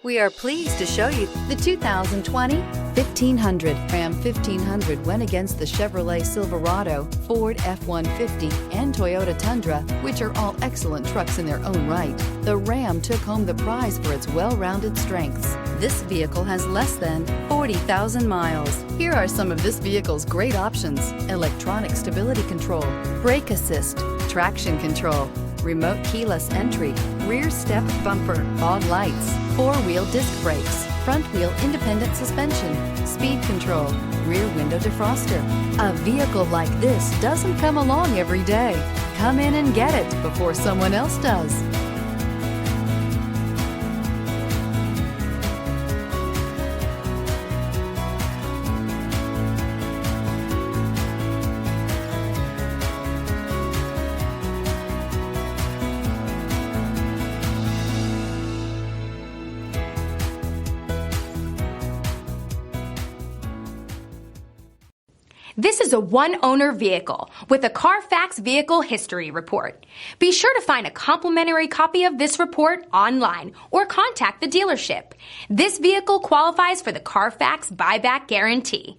We are pleased to show you the 2020 1500. Ram 1500 went against the Chevrolet Silverado, Ford F-150, and Toyota Tundra, which are all excellent trucks in their own right. The Ram took home the prize for its well-rounded strengths. This vehicle has less than 40,000 miles. Here are some of this vehicle's great options: electronic stability control, brake assist, traction control, remote keyless entry, rear step bumper, fog lights, four-wheel disc brakes, front-wheel independent suspension, speed control, rear window defroster. A vehicle like this doesn't come along every day. Come in and get it before someone else does. This is a one-owner vehicle with a Carfax Vehicle History Report. Be sure to find a complimentary copy of this report online or contact the dealership. This vehicle qualifies for the Carfax Buyback Guarantee.